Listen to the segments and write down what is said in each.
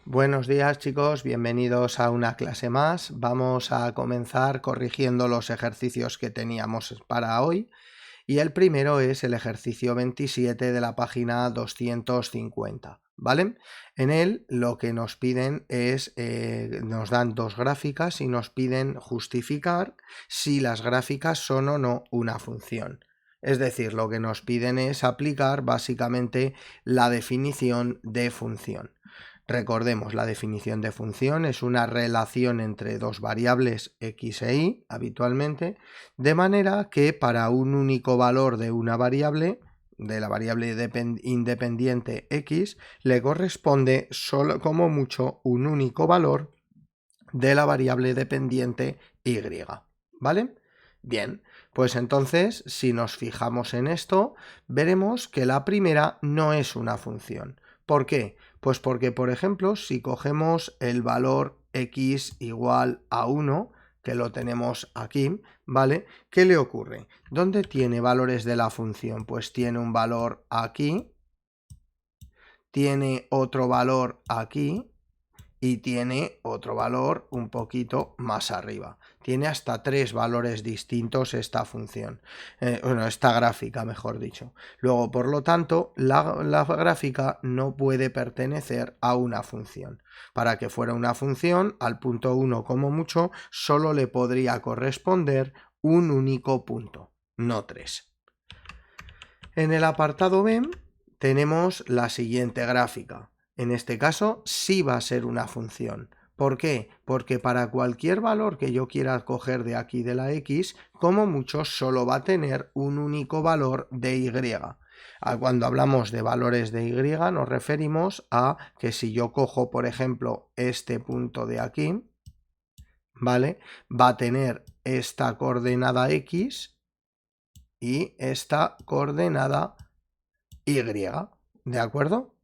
Buenos días chicos, bienvenidos a una clase más. Vamos a comenzar corrigiendo los ejercicios que teníamos para hoy y el primero es el ejercicio 27 de la página 250, ¿vale? En él lo que nos piden es, nos dan dos gráficas y nos piden justificar si las gráficas son o no una función. Es decir, lo que nos piden es aplicar básicamente la definición de función. Recordemos, la definición de función es una relación entre dos variables x e y, habitualmente, de manera que para un único valor de una variable, de la variable independiente x, le corresponde solo como mucho un único valor de la variable dependiente y, ¿vale? Bien, pues entonces, si nos fijamos en esto, veremos que la primera no es una función. ¿Por qué? Pues porque, por ejemplo, si cogemos el valor x igual a 1, que lo tenemos aquí, ¿vale? ¿Qué le ocurre? ¿Dónde tiene valores de la función? Pues tiene un valor aquí, tiene otro valor aquí, y tiene otro valor un poquito más arriba. Tiene hasta tres valores distintos esta función, esta gráfica, mejor dicho. Luego, por lo tanto, la gráfica no puede pertenecer a una función. Para que fuera una función, al punto 1 como mucho, solo le podría corresponder un único punto, no tres. En el apartado B tenemos la siguiente gráfica. En este caso sí va a ser una función. ¿Por qué? Porque para cualquier valor que yo quiera coger de aquí de la x, como mucho solo va a tener un único valor de y. Cuando hablamos de valores de y nos referimos a que si yo cojo, por ejemplo, este punto de aquí, ¿vale? Va a tener esta coordenada x y esta coordenada y, ¿de acuerdo?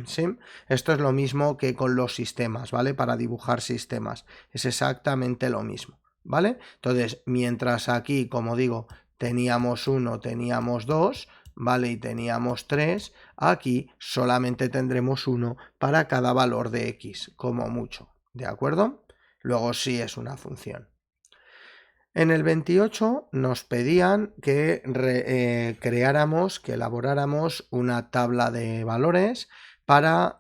¿Sí? Esto es lo mismo que con los sistemas, ¿vale? Para dibujar sistemas. Es exactamente lo mismo, ¿vale? Entonces, mientras aquí, como digo, teníamos 1, teníamos 2, ¿vale? Y teníamos 3, aquí solamente tendremos 1 para cada valor de x, como mucho, ¿de acuerdo? Luego sí es una función. En el 28 nos pedían que creáramos, que elaboráramos una tabla de valores para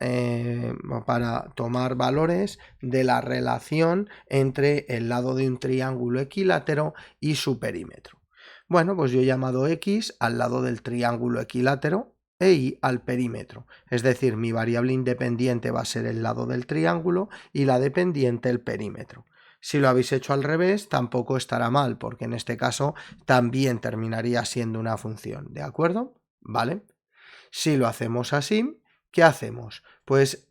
tomar valores de la relación entre el lado de un triángulo equilátero y su perímetro. Bueno, pues yo he llamado x al lado del triángulo equilátero e y al perímetro, es decir, mi variable independiente va a ser el lado del triángulo y la dependiente el perímetro. Si lo habéis hecho al revés, tampoco estará mal, porque en este caso también terminaría siendo una función, ¿de acuerdo? ¿Vale? Si lo hacemos así, ¿qué hacemos? Pues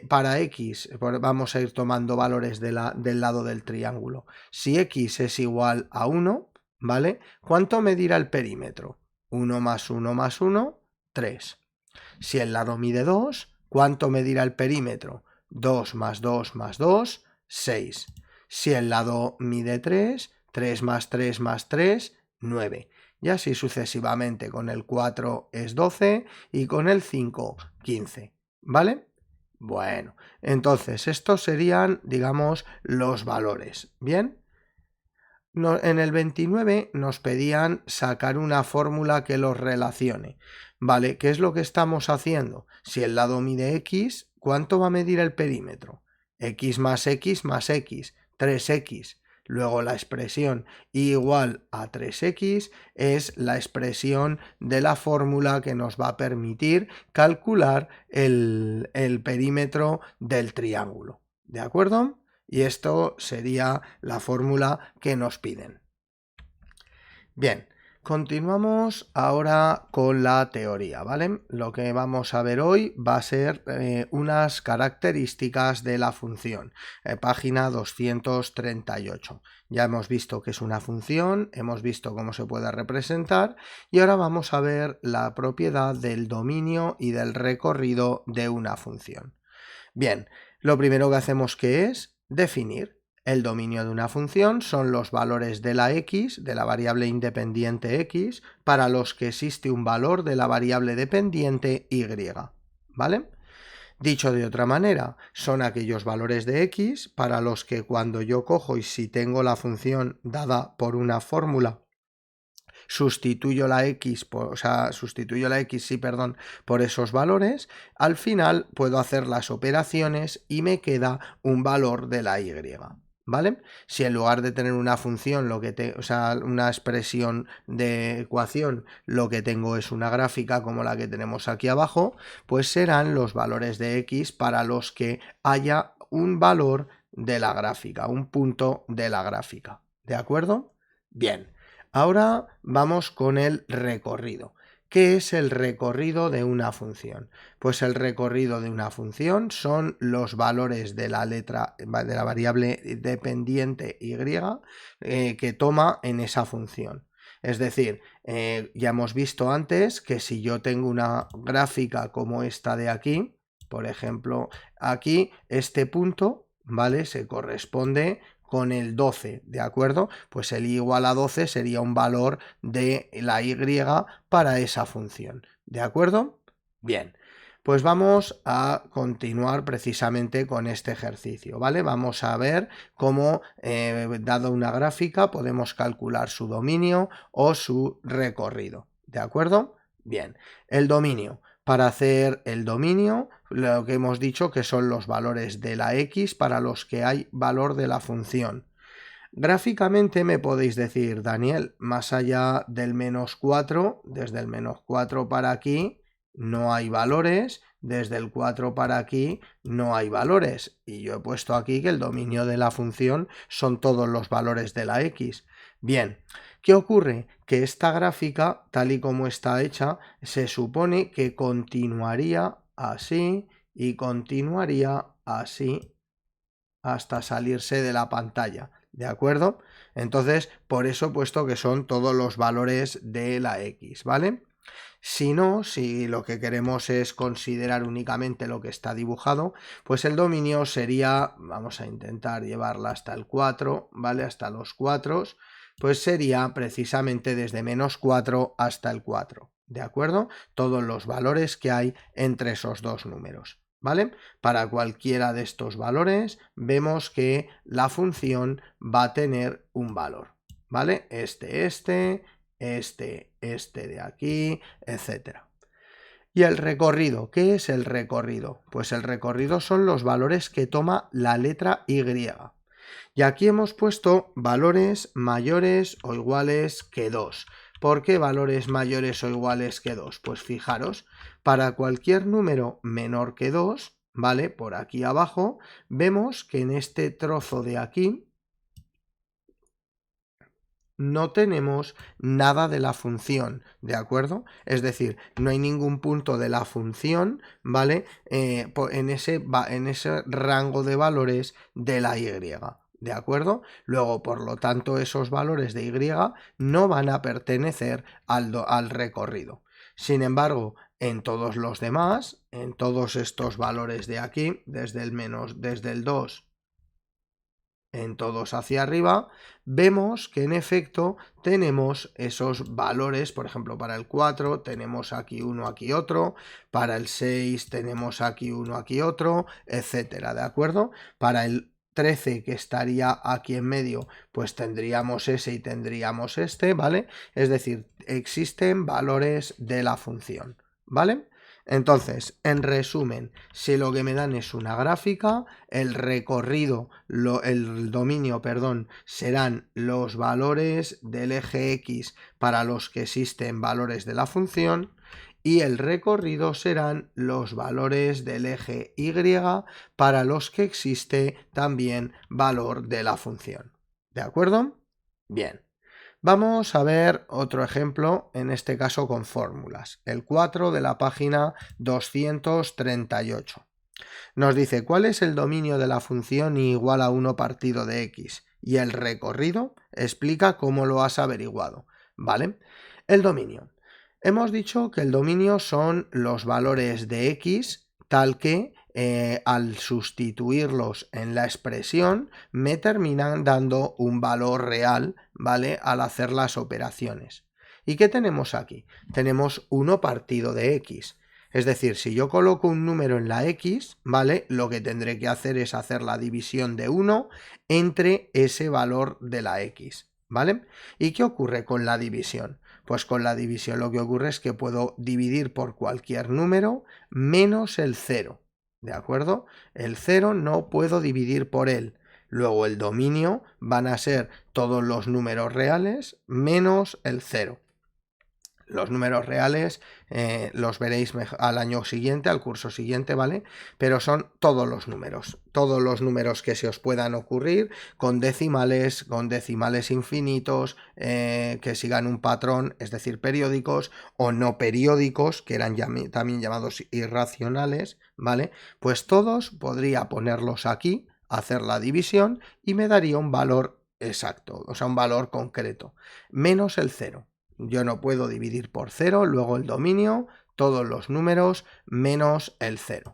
para x vamos a ir tomando valores del lado del triángulo. Si x es igual a 1, ¿vale? ¿Cuánto medirá el perímetro? 1 más 1 más 1, 3. Si el lado mide 2, ¿cuánto medirá el perímetro? 2 más 2 más 2, 6. Si el lado mide 3, 3 más 3 más 3, 9. Y así sucesivamente. Con el 4 es 12 y con el 5, 15. ¿Vale? Bueno, entonces estos serían, digamos, los valores. ¿Bien? En el 29 nos pedían sacar una fórmula que los relacione. ¿Vale? ¿Qué es lo que estamos haciendo? Si el lado mide x, ¿cuánto va a medir el perímetro? X más x más x, 3x. Luego la expresión igual a 3x es la expresión de la fórmula que nos va a permitir calcular el perímetro del triángulo. ¿De acuerdo? Y esto sería la fórmula que nos piden. Bien, continuamos ahora con la teoría, ¿vale? Lo que vamos a ver hoy va a ser unas características de la función, página 238. Ya hemos visto que es una función, hemos visto cómo se puede representar y ahora vamos a ver la propiedad del dominio y del recorrido de una función. Bien, lo primero que hacemos que es definir. El dominio de una función son los valores de la x, de la variable independiente x, para los que existe un valor de la variable dependiente y, ¿vale? Dicho de otra manera, son aquellos valores de x para los que cuando yo cojo y si tengo la función dada por una fórmula, sustituyo la x por esos valores, al final puedo hacer las operaciones y me queda un valor de la y. ¿Vale? Si en lugar de tener una función, una expresión de ecuación, lo que tengo es una gráfica como la que tenemos aquí abajo, pues serán los valores de x para los que haya un valor de la gráfica, un punto de la gráfica. ¿De acuerdo? Bien, ahora vamos con el recorrido. ¿Qué es el recorrido de una función? Pues el recorrido de una función son los valores de la variable dependiente y que toma en esa función. Es decir, ya hemos visto antes que si yo tengo una gráfica como esta de aquí, por ejemplo, aquí este punto, ¿vale? Se corresponde con el 12, ¿de acuerdo? Pues el y igual a 12 sería un valor de la y para esa función, ¿de acuerdo? Bien, pues vamos a continuar precisamente con este ejercicio, ¿vale? Vamos a ver cómo, dado una gráfica, podemos calcular su dominio o su recorrido, ¿de acuerdo? Bien, el dominio. Para hacer el dominio, lo que hemos dicho que son los valores de la x para los que hay valor de la función. Gráficamente me podéis decir, Daniel, más allá del -4, desde el -4 para aquí no hay valores, desde el 4 para aquí no hay valores. Y yo he puesto aquí que el dominio de la función son todos los valores de la x. Bien, ¿qué ocurre? Que esta gráfica, tal y como está hecha, se supone que continuaría así y continuaría así hasta salirse de la pantalla, ¿de acuerdo? Entonces, por eso he puesto que son todos los valores de la x, ¿vale? Si no, si lo que queremos es considerar únicamente lo que está dibujado, pues el dominio sería, vamos a intentar llevarla hasta el 4, ¿vale? Hasta los 4, pues sería precisamente desde -4 hasta el 4, ¿de acuerdo? Todos los valores que hay entre esos dos números, ¿vale? Para cualquiera de estos valores vemos que la función va a tener un valor, ¿vale? Este de aquí, etcétera. Y el recorrido, ¿qué es el recorrido? Pues el recorrido son los valores que toma la letra Y. Y aquí hemos puesto valores mayores o iguales que 2. ¿Por qué valores mayores o iguales que 2? Pues fijaros, para cualquier número menor que 2, ¿vale? Por aquí abajo, vemos que en este trozo de aquí no tenemos nada de la función, ¿de acuerdo? Es decir, no hay ningún punto de la función, ¿vale? En ese rango de valores de la y, ¿de acuerdo? Luego, por lo tanto, esos valores de y no van a pertenecer al recorrido. Sin embargo, en todos los demás, en todos estos valores de aquí, desde el 2 en todos hacia arriba, vemos que en efecto tenemos esos valores, por ejemplo, para el 4 tenemos aquí uno, aquí otro, para el 6 tenemos aquí uno, aquí otro, etcétera, ¿de acuerdo? Para el 13, que estaría aquí en medio, pues tendríamos ese y tendríamos este, ¿vale? Es decir, existen valores de la función, ¿vale? Entonces, en resumen, si lo que me dan es una gráfica, el recorrido, el dominio, perdón, serán los valores del eje X para los que existen valores de la función y el recorrido serán los valores del eje Y para los que existe también valor de la función. ¿De acuerdo? Bien. Vamos a ver otro ejemplo, en este caso con fórmulas. El 4 de la página 238. Nos dice cuál es el dominio de la función y igual a 1 partido de x. Y el recorrido explica cómo lo has averiguado. ¿Vale? El dominio. Hemos dicho que el dominio son los valores de x tal que al sustituirlos en la expresión me terminan dando un valor real, ¿vale? Al hacer las operaciones. ¿Y qué tenemos aquí? Tenemos 1 partido de x. Es decir, si yo coloco un número en la X, ¿vale? Lo que tendré que hacer es hacer la división de 1 entre ese valor de la X, ¿vale? ¿Y qué ocurre con la división? Pues con la división lo que ocurre es que puedo dividir por cualquier número menos el 0, ¿de acuerdo? El 0 no puedo dividir por él. Luego el dominio van a ser todos los números reales menos el 0. Los números reales los veréis al año siguiente, al curso siguiente, ¿vale? Pero son todos los números que se os puedan ocurrir, con decimales infinitos, que sigan un patrón, es decir, periódicos o no periódicos, que eran también llamados irracionales, ¿vale? Pues todos podría ponerlos aquí, hacer la división y me daría un valor exacto, o sea, un valor concreto, menos el 0. Yo no puedo dividir por 0, luego el dominio, todos los números menos el 0.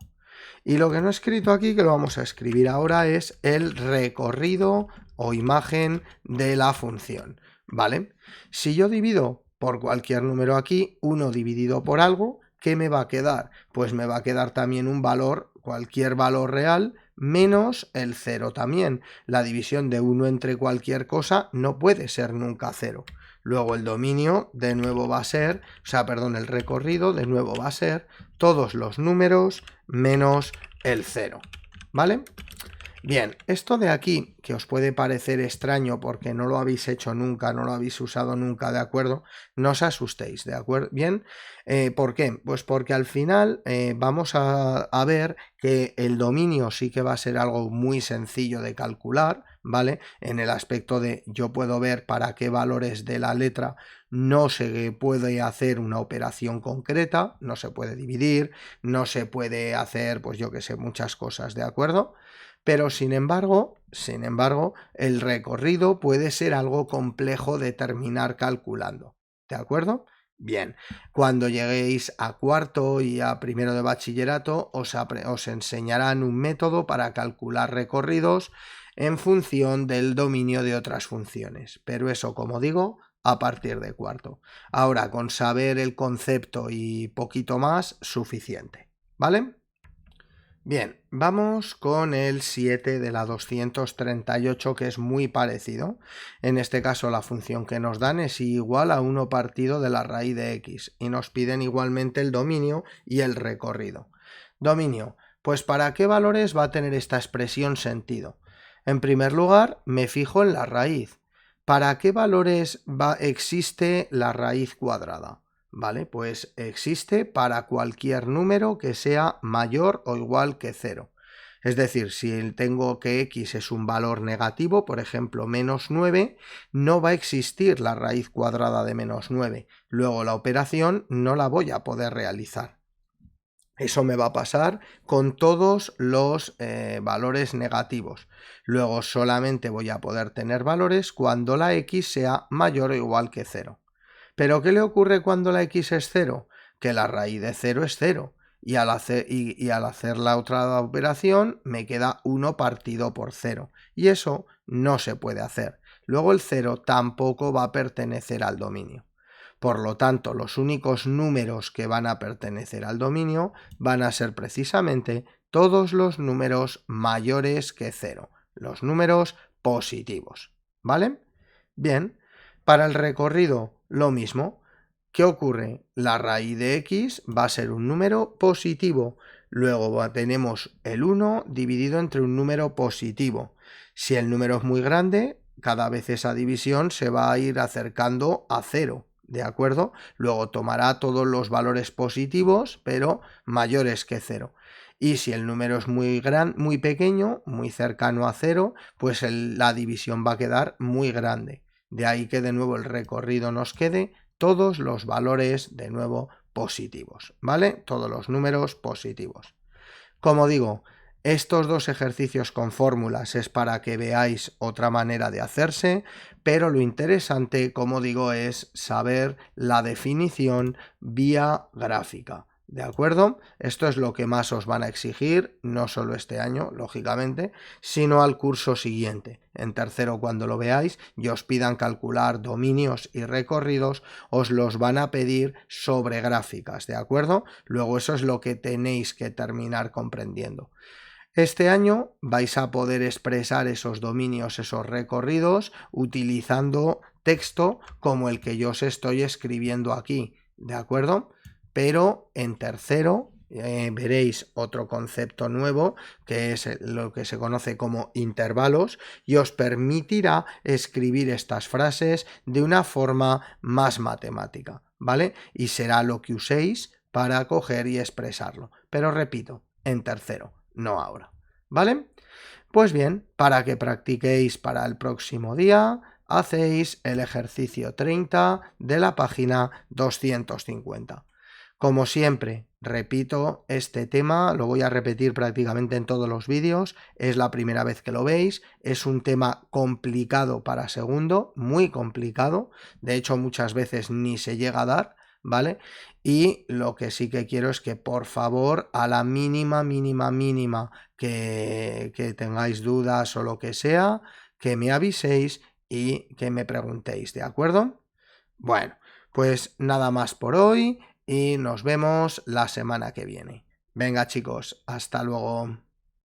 Y lo que no he escrito aquí, que lo vamos a escribir ahora, es el recorrido o imagen de la función, ¿vale? Si yo divido por cualquier número aquí, 1 dividido por algo, ¿qué me va a quedar? Pues me va a quedar también un valor, cualquier valor real, menos el 0 también. La división de 1 entre cualquier cosa no puede ser nunca 0. Luego el dominio de nuevo va a ser, el recorrido de nuevo va a ser todos los números menos el 0, ¿vale? Bien, esto de aquí, que os puede parecer extraño porque no lo habéis hecho nunca, no lo habéis usado nunca, ¿de acuerdo? No os asustéis, ¿de acuerdo? Bien, ¿por qué? Pues porque al final vamos a ver que el dominio sí que va a ser algo muy sencillo de calcular, ¿vale? En el aspecto de yo puedo ver para qué valores de la letra no se puede hacer una operación concreta, no se puede dividir, no se puede hacer, pues yo que sé, muchas cosas, ¿de acuerdo? Pero sin embargo, el recorrido puede ser algo complejo de terminar calculando, ¿de acuerdo? Bien, cuando lleguéis a cuarto y a primero de bachillerato os enseñarán un método para calcular recorridos en función del dominio de otras funciones, pero eso, como digo, a partir de cuarto. Ahora, con saber el concepto y poquito más, suficiente, ¿vale? Bien, vamos con el 7 de la 238, que es muy parecido. En este caso la función que nos dan es igual a 1 partido de la raíz de x y nos piden igualmente el dominio y el recorrido. Dominio, pues ¿para qué valores va a tener esta expresión sentido? En primer lugar, me fijo en la raíz. ¿Para qué valores existe la raíz cuadrada? ¿Vale? Pues existe para cualquier número que sea mayor o igual que 0. Es decir, si tengo que x es un valor negativo, por ejemplo, menos 9, no va a existir la raíz cuadrada de menos 9. Luego la operación no la voy a poder realizar. Eso me va a pasar con todos los valores negativos. Luego solamente voy a poder tener valores cuando la x sea mayor o igual que 0. ¿Pero qué le ocurre cuando la x es 0? Que la raíz de 0 es 0. Y al hacer la otra operación me queda 1 partido por 0. Y eso no se puede hacer. Luego el 0 tampoco va a pertenecer al dominio. Por lo tanto, los únicos números que van a pertenecer al dominio van a ser precisamente todos los números mayores que 0. Los números positivos. ¿Vale? Bien, para el recorrido lo mismo. ¿Qué ocurre? La raíz de x va a ser un número positivo. Luego tenemos el 1 dividido entre un número positivo. Si el número es muy grande, cada vez esa división se va a ir acercando a 0. ¿De acuerdo? Luego tomará todos los valores positivos, pero mayores que 0. Y si el número es muy pequeño, muy cercano a 0, pues la división va a quedar muy grande. De ahí que de nuevo el recorrido nos quede todos los valores de nuevo positivos, ¿vale? Todos los números positivos. Como digo, estos dos ejercicios con fórmulas es para que veáis otra manera de hacerse, pero lo interesante, como digo, es saber la definición vía gráfica. ¿De acuerdo? Esto es lo que más os van a exigir, no solo este año, lógicamente, sino al curso siguiente. En tercero, cuando lo veáis y os pidan calcular dominios y recorridos, os los van a pedir sobre gráficas, ¿de acuerdo? Luego eso es lo que tenéis que terminar comprendiendo. Este año vais a poder expresar esos dominios, esos recorridos, utilizando texto como el que yo os estoy escribiendo aquí, ¿de acuerdo? Pero en tercero veréis otro concepto nuevo que es lo que se conoce como intervalos y os permitirá escribir estas frases de una forma más matemática, ¿vale? Y será lo que uséis para coger y expresarlo. Pero repito, en tercero, no ahora, ¿vale? Pues bien, para que practiquéis para el próximo día, hacéis el ejercicio 30 de la página 250. Como siempre, repito, este tema lo voy a repetir prácticamente en todos los vídeos, es la primera vez que lo veis, es un tema complicado para segundo, muy complicado, de hecho muchas veces ni se llega a dar, ¿vale? Y lo que sí que quiero es que por favor a la mínima que tengáis dudas o lo que sea, que me aviséis y que me preguntéis, ¿de acuerdo? Bueno, pues nada más por hoy y nos vemos la semana que viene. Venga chicos, hasta luego.